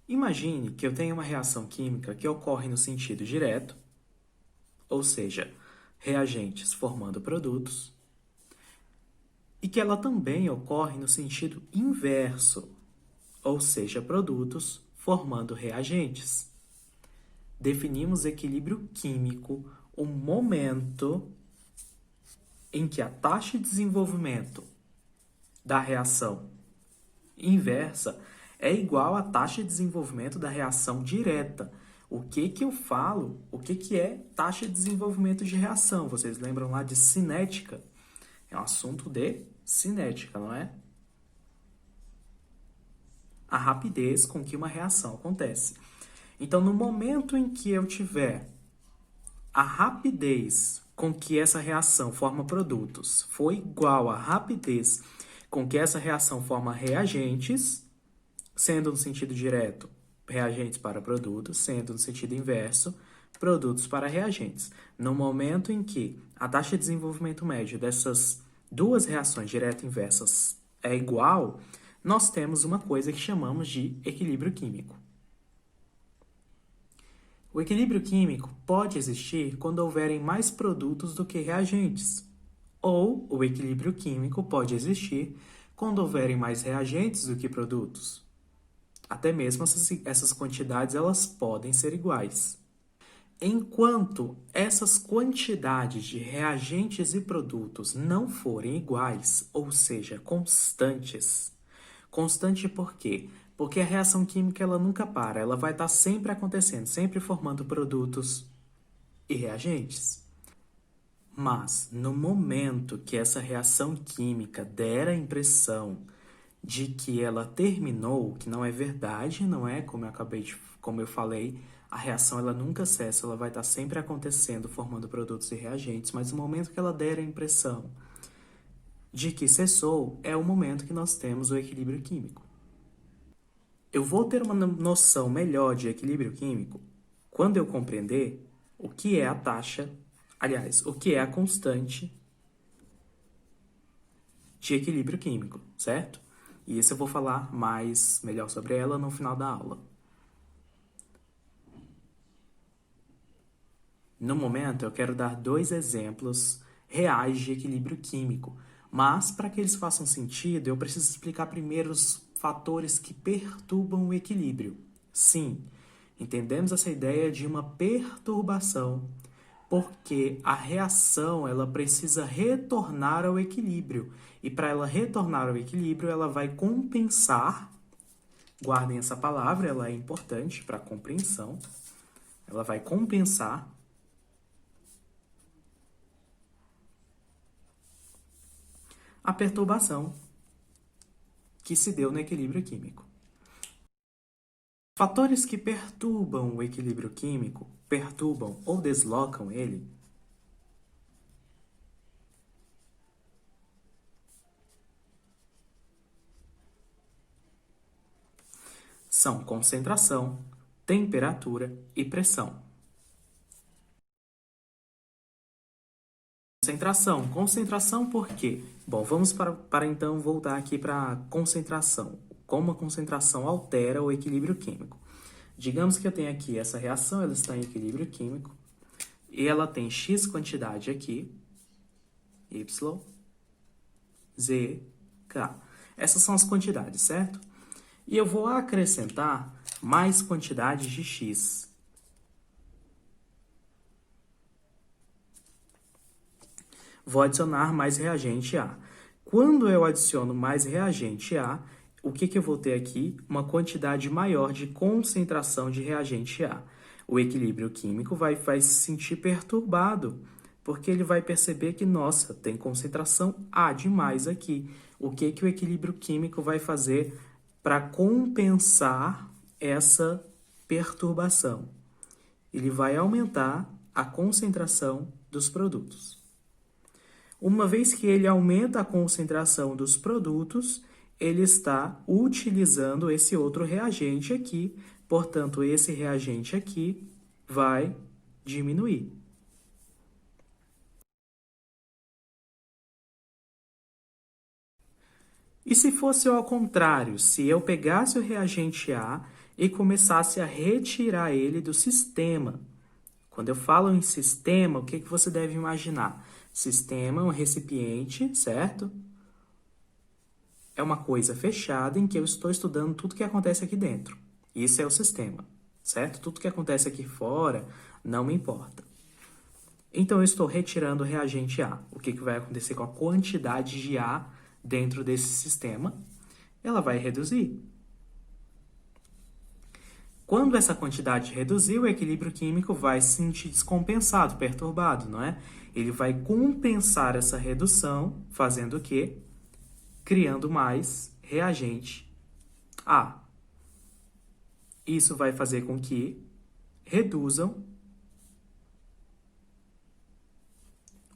Imagine que eu tenho uma reação química que ocorre no sentido direto, ou seja, reagentes formando produtos, e que ela também ocorre no sentido inverso, ou seja, produtos formando reagentes. Definimos equilíbrio químico, o momento em que a taxa de desenvolvimento da reação inversa é igual à taxa de desenvolvimento da reação direta. O que que eu falo? O que que é taxa de desenvolvimento de reação? Vocês lembram lá de cinética? É um assunto de cinética, não é? A rapidez com que uma reação acontece. Então, no momento em que eu tiver a rapidez com que essa reação forma produtos for igual à rapidez com que essa reação forma reagentes, sendo no sentido direto, reagentes para produtos, sendo no sentido inverso, produtos para reagentes. No momento em que a taxa de desenvolvimento médio dessas duas reações direta e inversas é igual, nós temos uma coisa que chamamos de equilíbrio químico. O equilíbrio químico pode existir quando houverem mais produtos do que reagentes, ou o equilíbrio químico pode existir quando houverem mais reagentes do que produtos. Até mesmo essas quantidades elas podem ser iguais. Enquanto essas quantidades de reagentes e produtos não forem iguais, ou seja, constantes. Constante por quê? Porque a reação química ela nunca para, ela vai estar sempre acontecendo, sempre formando produtos e reagentes. Mas no momento que essa reação química der a impressão de que ela terminou, que não é verdade, não é? Como eu falei, a reação ela nunca cessa, ela vai estar sempre acontecendo, formando produtos e reagentes, mas no momento que ela der a impressão de que cessou, é o momento que nós temos o equilíbrio químico. Eu vou ter uma noção melhor de equilíbrio químico quando eu compreender o que é a taxa, aliás, o que é a constante de equilíbrio químico, certo? E isso eu vou falar melhor sobre ela no final da aula. No momento, eu quero dar dois exemplos reais de equilíbrio químico, mas para que eles façam sentido, eu preciso explicar primeiro os fatores que perturbam o equilíbrio. Sim, entendemos essa ideia de uma perturbação, porque a reação ela precisa retornar ao equilíbrio, e para ela retornar ao equilíbrio, ela vai compensar. Guardem essa palavra, ela é importante para a compreensão. Ela vai compensar a perturbação que se deu no equilíbrio químico. Fatores que perturbam o equilíbrio químico, perturbam ou deslocam ele, são concentração, temperatura e pressão. Concentração por quê? Bom, vamos para então voltar aqui para a concentração. Como a concentração altera o equilíbrio químico. Digamos que eu tenho aqui essa reação, ela está em equilíbrio químico, e ela tem X quantidade aqui, Y, Z, K. Essas são as quantidades, certo? E eu vou acrescentar mais quantidades de X. Vou adicionar mais reagente A. Quando eu adiciono mais reagente A, o que eu vou ter aqui? Uma quantidade maior de concentração de reagente A. O equilíbrio químico vai se sentir perturbado, porque ele vai perceber que, nossa, tem concentração A demais aqui. O que o equilíbrio químico vai fazer para compensar essa perturbação? Ele vai aumentar a concentração dos produtos. Uma vez que ele aumenta a concentração dos produtos, ele está utilizando esse outro reagente aqui, portanto, esse reagente aqui vai diminuir. E se fosse ao contrário, se eu pegasse o reagente A e começasse a retirar ele do sistema. Quando eu falo em sistema, o que você deve imaginar? Sistema é um recipiente, certo? É uma coisa fechada em que eu estou estudando tudo que acontece aqui dentro. Isso é o sistema, certo? Tudo que acontece aqui fora não me importa. Então, eu estou retirando o reagente A. O que vai acontecer com a quantidade de A dentro desse sistema? Ela vai reduzir. Quando essa quantidade reduzir, o equilíbrio químico vai se sentir descompensado, perturbado, não é? Ele vai compensar essa redução, fazendo o quê? Criando mais reagente A. Isso vai fazer com que reduzam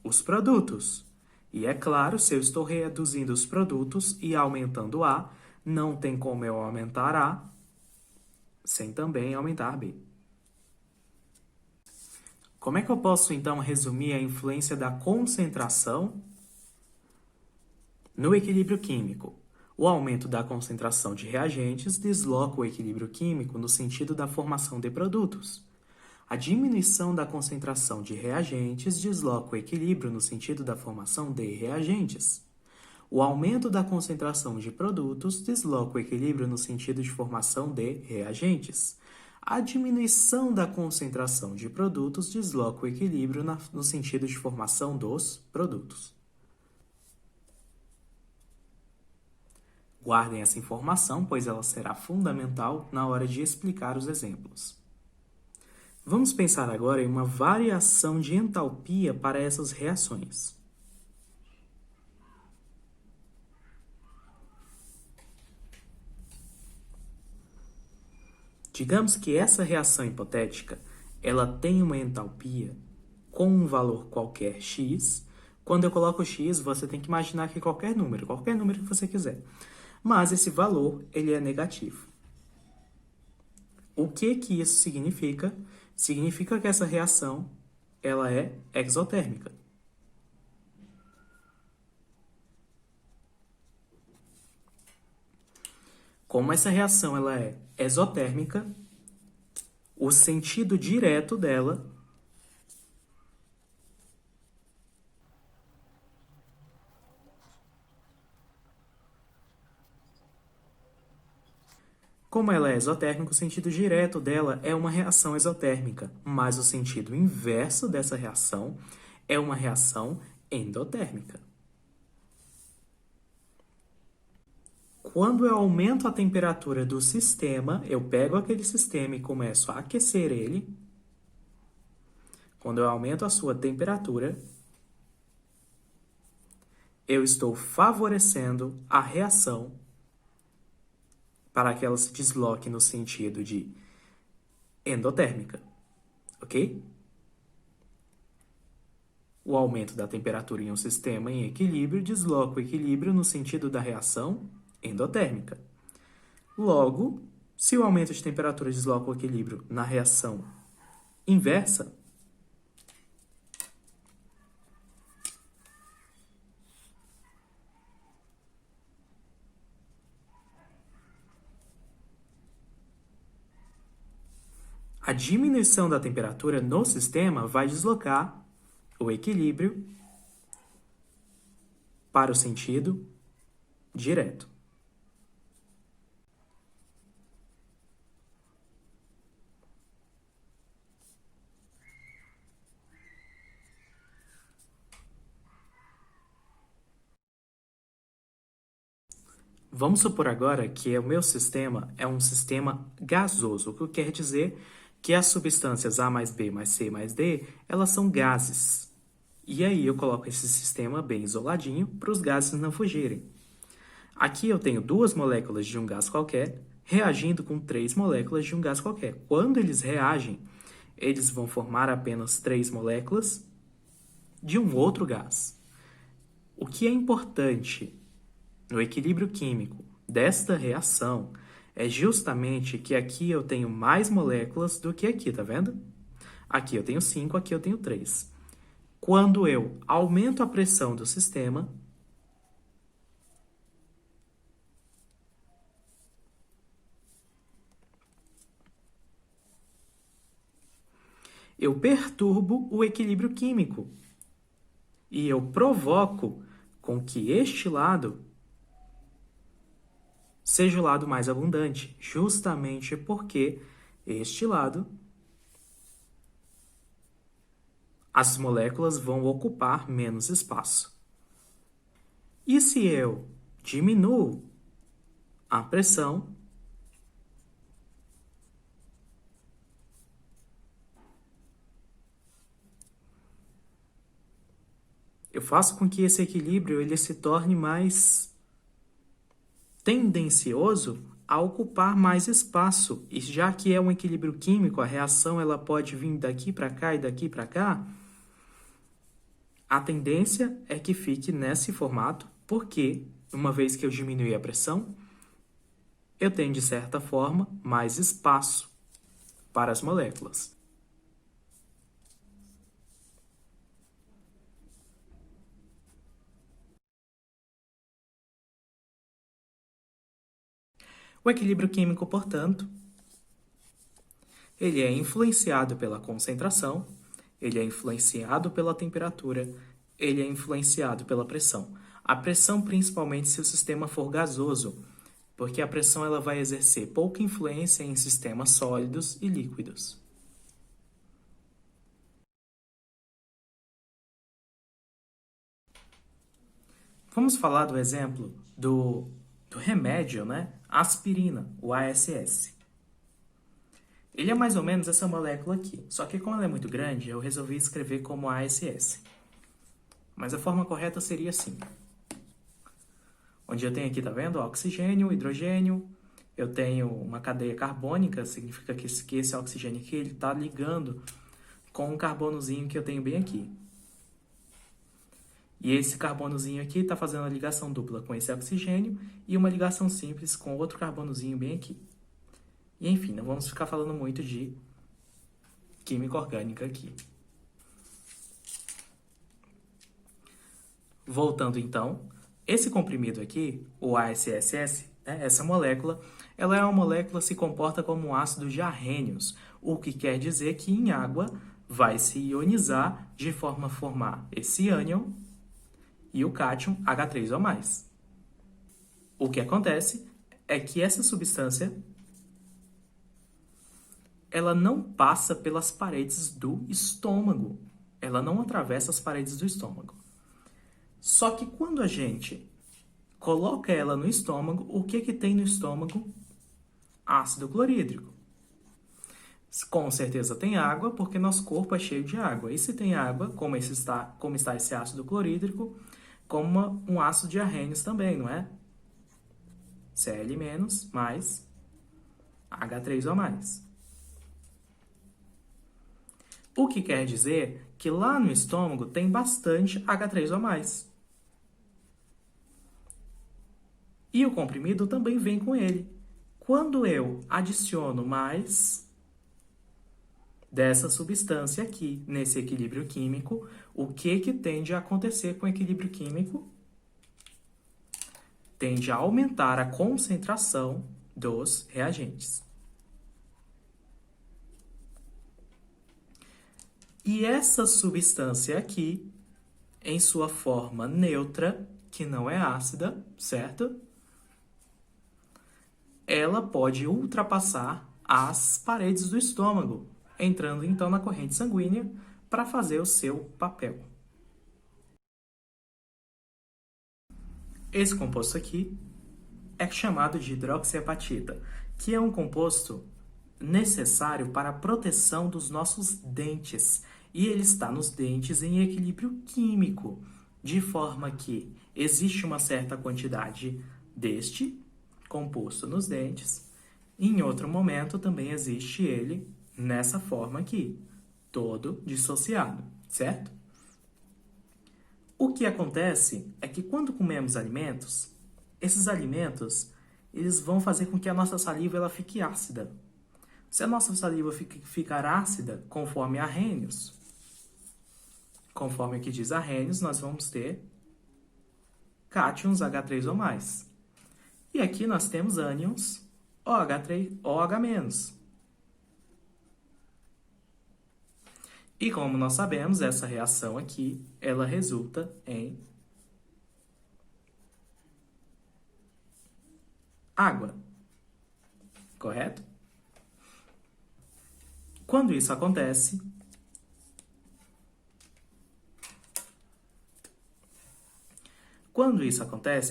os produtos. E é claro, se eu estou reduzindo os produtos e aumentando A, não tem como eu aumentar A sem também aumentar B. Como é que eu posso, então, resumir a influência da concentração no equilíbrio químico? O aumento da concentração de reagentes desloca o equilíbrio químico no sentido da formação de produtos. A diminuição da concentração de reagentes desloca o equilíbrio no sentido da formação de reagentes. O aumento da concentração de produtos desloca o equilíbrio no sentido de formação de reagentes. A diminuição da concentração de produtos desloca o equilíbrio no sentido de formação dos produtos. Guardem essa informação, pois ela será fundamental na hora de explicar os exemplos. Vamos pensar agora em uma variação de entalpia para essas reações. Digamos que essa reação hipotética, ela tem uma entalpia com um valor qualquer x. Quando eu coloco x, você tem que imaginar que qualquer número que você quiser. Mas esse valor, ele é negativo. O que isso significa? Significa que essa reação, ela é exotérmica. Como essa reação ela é exotérmica, o sentido direto dela Como ela é exotérmica, o sentido direto dela é uma reação exotérmica, mas o sentido inverso dessa reação é uma reação endotérmica. Quando eu aumento a temperatura do sistema, eu pego aquele sistema e começo a aquecer ele. Quando eu aumento a sua temperatura, eu estou favorecendo a reação para que ela se desloque no sentido de endotérmica, ok? O aumento da temperatura em um sistema em equilíbrio desloca o equilíbrio no sentido da reação endotérmica. Logo, se o aumento de temperatura desloca o equilíbrio na reação inversa, a diminuição da temperatura no sistema vai deslocar o equilíbrio para o sentido direto. Vamos supor agora que o meu sistema é um sistema gasoso, o que quer dizer que as substâncias A mais B mais C mais D, elas são gases. E aí eu coloco esse sistema bem isoladinho para os gases não fugirem. Aqui eu tenho 2 moléculas de um gás qualquer reagindo com 3 moléculas de um gás qualquer. Quando eles reagem, eles vão formar apenas 3 moléculas de um outro gás. O que é importante no equilíbrio químico desta reação é justamente que aqui eu tenho mais moléculas do que aqui, tá vendo? Aqui eu tenho 5, aqui eu tenho 3. Quando eu aumento a pressão do sistema, eu perturbo o equilíbrio químico e eu provoco com que este lado seja o lado mais abundante, justamente porque este lado, as moléculas vão ocupar menos espaço. E se eu diminuo a pressão, eu faço com que esse equilíbrio ele se torne mais tendencioso a ocupar mais espaço. E já que é um equilíbrio químico, a reação ela pode vir daqui para cá e daqui para cá, a tendência é que fique nesse formato, porque uma vez que eu diminuir a pressão, eu tenho, de certa forma, mais espaço para as moléculas. O equilíbrio químico, portanto, ele é influenciado pela concentração, ele é influenciado pela temperatura, ele é influenciado pela pressão. A pressão, principalmente se o sistema for gasoso, porque a pressão ela vai exercer pouca influência em sistemas sólidos e líquidos. Vamos falar do exemplo do remédio, né? Aspirina, o ASS. Ele é mais ou menos essa molécula aqui, só que como ela é muito grande, eu resolvi escrever como ASS. Mas a forma correta seria assim. Onde eu tenho aqui, tá vendo? Oxigênio, hidrogênio, eu tenho uma cadeia carbônica, significa que esse oxigênio aqui ele está ligando com um carbonozinho que eu tenho bem aqui. E esse carbonozinho aqui está fazendo a ligação dupla com esse oxigênio e uma ligação simples com outro carbonozinho bem aqui. E enfim, não vamos ficar falando muito de química orgânica aqui. Voltando então, esse comprimido aqui, o ASSS, né, essa molécula, ela é uma molécula que se comporta como um ácido de arrênios, o que quer dizer que em água vai se ionizar de forma a formar esse ânion e o cátion H3 ou mais. O que acontece é que essa substância ela não passa pelas paredes do estômago. Ela não atravessa as paredes do estômago. Só que quando a gente coloca ela no estômago, o que que tem no estômago? Ácido clorídrico. Com certeza tem água, porque nosso corpo é cheio de água. E se tem água, como está esse ácido clorídrico, como um ácido de arrênios também, não é? Cl- mais H3O+. O que quer dizer que lá no estômago tem bastante H3O+. E o comprimido também vem com ele. Quando eu adiciono mais dessa substância aqui nesse equilíbrio químico, o que que tende a acontecer com o equilíbrio químico? Tende a aumentar a concentração dos reagentes. E essa substância aqui, em sua forma neutra, que não é ácida, certo? Ela pode ultrapassar as paredes do estômago, entrando então na corrente sanguínea para fazer o seu papel. Esse composto aqui é chamado de hidroxiapatita, que é um composto necessário para a proteção dos nossos dentes. E ele está nos dentes em equilíbrio químico, de forma que existe uma certa quantidade deste composto nos dentes. Em outro momento também existe ele nessa forma aqui, todo dissociado, certo? O que acontece é que quando comemos alimentos, esses alimentos eles vão fazer com que a nossa saliva ela fique ácida. Se a nossa saliva ficar ácida, conforme arrênios, conforme aqui diz arrênios, nós vamos ter cátions H3O+. E aqui nós temos ânions OH3, OH-. E como nós sabemos, essa reação aqui, ela resulta em água, correto? Quando isso acontece,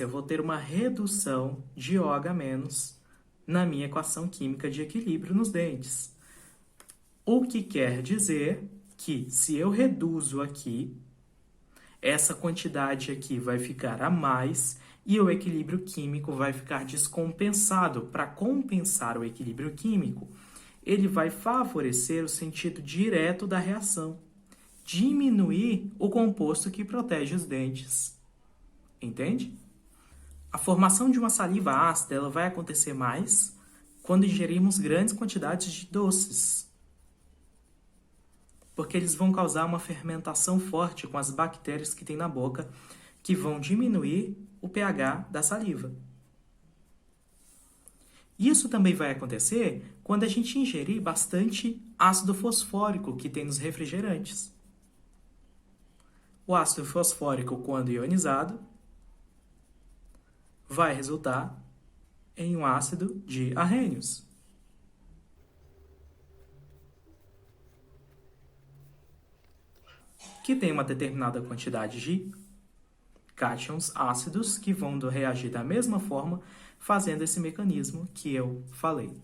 eu vou ter uma redução de OH- na minha equação química de equilíbrio nos dentes. O que quer dizer que se eu reduzo aqui, essa quantidade aqui vai ficar a mais e o equilíbrio químico vai ficar descompensado. Para compensar o equilíbrio químico, ele vai favorecer o sentido direto da reação, diminuir o composto que protege os dentes. Entende? A formação de uma saliva ácida ela vai acontecer mais quando ingerimos grandes quantidades de doces, porque eles vão causar uma fermentação forte com as bactérias que tem na boca, que vão diminuir o pH da saliva. Isso também vai acontecer quando a gente ingerir bastante ácido fosfórico que tem nos refrigerantes. O ácido fosfórico, quando ionizado, vai resultar em um ácido de arrênios, que tem uma determinada quantidade de cátions ácidos que vão reagir da mesma forma, fazendo esse mecanismo que eu falei.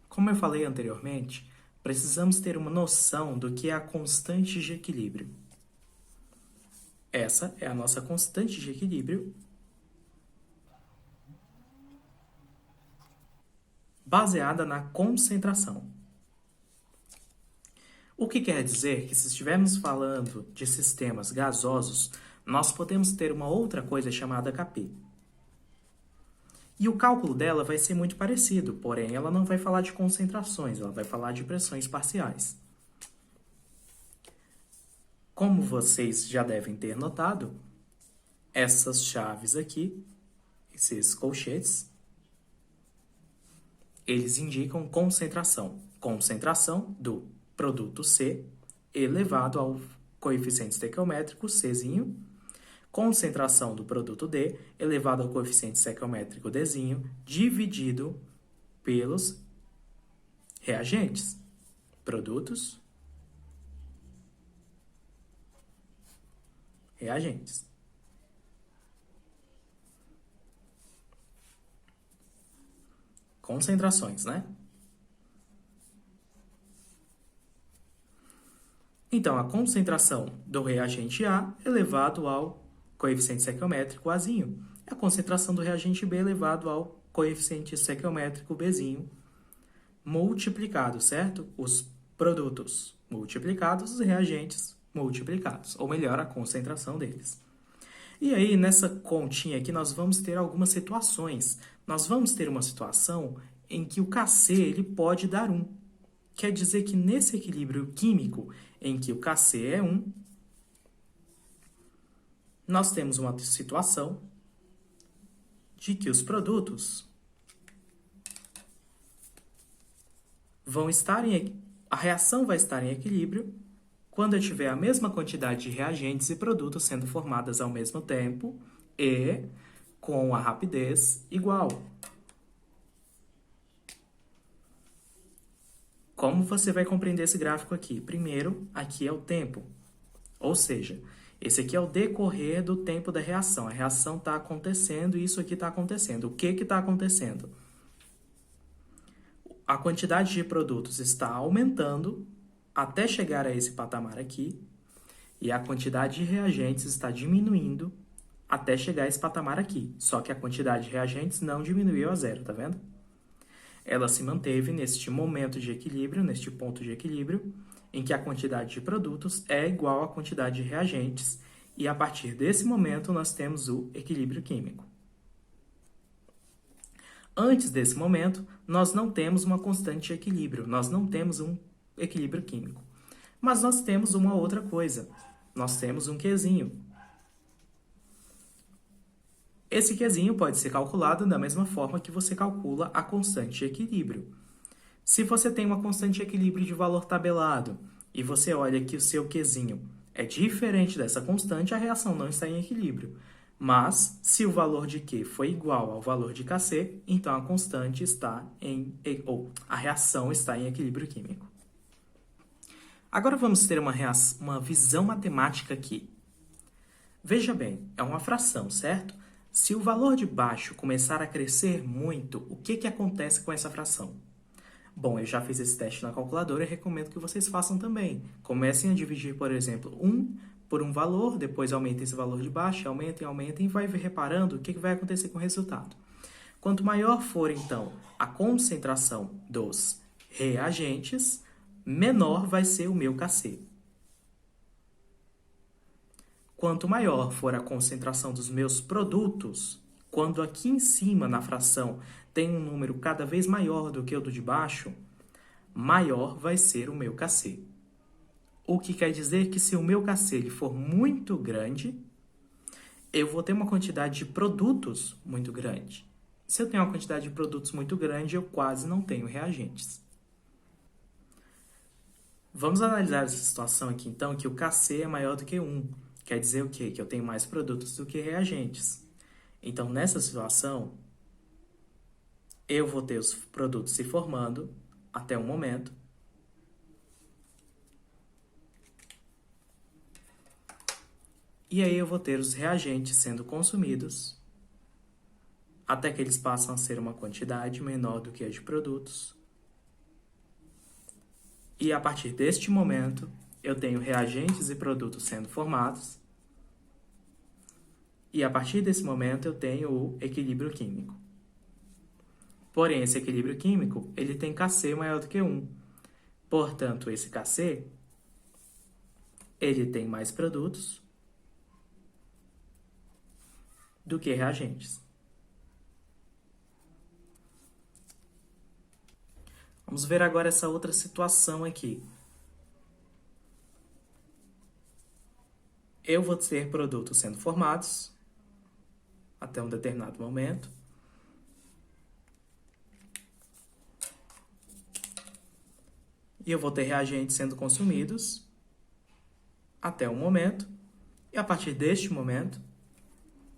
Como eu falei anteriormente, precisamos ter uma noção do que é a constante de equilíbrio. Essa é a nossa constante de equilíbrio, baseada na concentração. O que quer dizer que se estivermos falando de sistemas gasosos, nós podemos ter uma outra coisa chamada Kp. E o cálculo dela vai ser muito parecido, porém ela não vai falar de concentrações, ela vai falar de pressões parciais. Como vocês já devem ter notado, essas chaves aqui, esses colchetes, eles indicam concentração. Concentração do produto C elevado ao coeficiente estequiométrico Czinho, concentração do produto D elevado ao coeficiente estequiométrico Dzinho, dividido pelos reagentes, produtos, reagentes. Concentrações, né? Então, a concentração do reagente A elevado ao coeficiente estequiométrico Azinho. A concentração do reagente B elevado ao coeficiente estequiométrico Bzinho, multiplicado, certo? Os produtos multiplicados, os reagentes multiplicados, ou melhor, a concentração deles. E aí, nessa continha aqui, nós vamos ter algumas situações. Nós vamos ter uma situação em que o Kc ele pode dar 1. Quer dizer que nesse equilíbrio químico, em que o Kc é 1, nós temos uma situação de que os produtos vão estar a reação vai estar em equilíbrio quando eu tiver a mesma quantidade de reagentes e produtos sendo formadas ao mesmo tempo e com a rapidez igual. Como você vai compreender esse gráfico aqui? Primeiro, aqui é o tempo, ou seja, esse aqui é o decorrer do tempo da reação. A reação está acontecendo e isso aqui está acontecendo. O que está acontecendo? A quantidade de produtos está aumentando até chegar a esse patamar aqui, e a quantidade de reagentes está diminuindo até chegar a esse patamar aqui. Só que a quantidade de reagentes não diminuiu a zero, tá vendo? Ela se manteve neste momento de equilíbrio, neste ponto de equilíbrio, em que a quantidade de produtos é igual à quantidade de reagentes, e a partir desse momento nós temos o equilíbrio químico. Antes desse momento, nós não temos uma constante de equilíbrio, nós não temos um equilíbrio químico. Mas nós temos uma outra coisa, nós temos um Qzinho. Esse Qzinho pode ser calculado da mesma forma que você calcula a constante de equilíbrio. Se você tem uma constante de equilíbrio de valor tabelado e você olha que o seu Qzinho é diferente dessa constante, a reação não está em equilíbrio. Mas, se o valor de Q foi igual ao valor de Kc, então a constante está ou a reação está em equilíbrio químico. Agora vamos ter uma visão matemática aqui. Veja bem, é uma fração, certo? Se o valor de baixo começar a crescer muito, o que acontece com essa fração? Bom, eu já fiz esse teste na calculadora e recomendo que vocês façam também. Comecem a dividir, por exemplo, 1 por um valor, depois aumentem esse valor de baixo, aumentem e vai reparando o que vai acontecer com o resultado. Quanto maior for, então, a concentração dos reagentes, menor vai ser o meu Kc. Quanto maior for a concentração dos meus produtos, quando aqui em cima na fração tem um número cada vez maior do que o do de baixo, maior vai ser o meu Kc. O que quer dizer que se o meu Kc ele for muito grande, eu vou ter uma quantidade de produtos muito grande. Se eu tenho uma quantidade de produtos muito grande, eu quase não tenho reagentes. Vamos analisar essa situação aqui, então, que o Kc é maior do que 1. Quer dizer o quê? Que eu tenho mais produtos do que reagentes. Então, nessa situação, eu vou ter os produtos se formando até o momento. E aí eu vou ter os reagentes sendo consumidos até que eles passam a ser uma quantidade menor do que a de produtos. E a partir deste momento, eu tenho reagentes e produtos sendo formados. E a partir desse momento, eu tenho o equilíbrio químico. Porém, esse equilíbrio químico, ele tem Kc maior do que 1. Portanto, esse Kc, ele tem mais produtos do que reagentes. Vamos ver agora essa outra situação aqui. Eu vou ter produtos sendo formados até um determinado momento. E eu vou ter reagentes sendo consumidos até um momento. E a partir deste momento,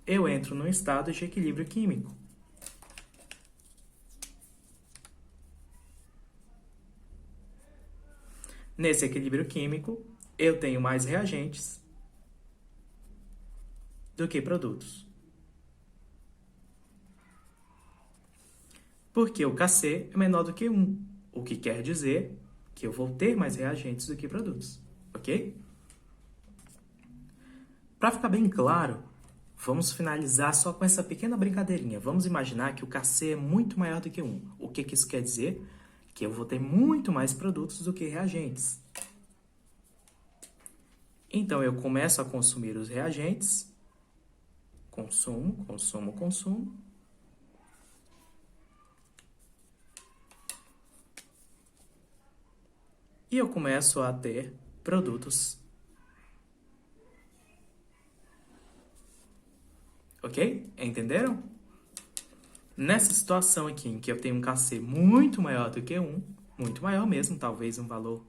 eu entro num estado de equilíbrio químico. Nesse equilíbrio químico, eu tenho mais reagentes do que produtos. Porque o Kc é menor do que 1, o que quer dizer que eu vou ter mais reagentes do que produtos, ok? Para ficar bem claro, vamos finalizar só com essa pequena brincadeirinha. Vamos imaginar que o Kc é muito maior do que 1. O que isso quer dizer? Que eu vou ter muito mais produtos do que reagentes. Então, eu começo a consumir os reagentes. Consumo. E eu começo a ter produtos. Ok? Entenderam? Nessa situação aqui, em que eu tenho um Kc muito maior do que 1, muito maior mesmo, talvez um valor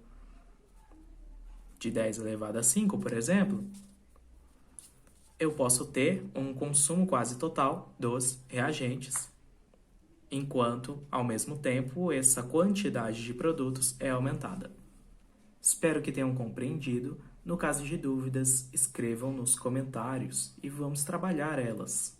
de 10 elevado a 5, por exemplo, eu posso ter um consumo quase total dos reagentes, enquanto, ao mesmo tempo, essa quantidade de produtos é aumentada. Espero que tenham compreendido. No caso de dúvidas, escrevam nos comentários e vamos trabalhar elas.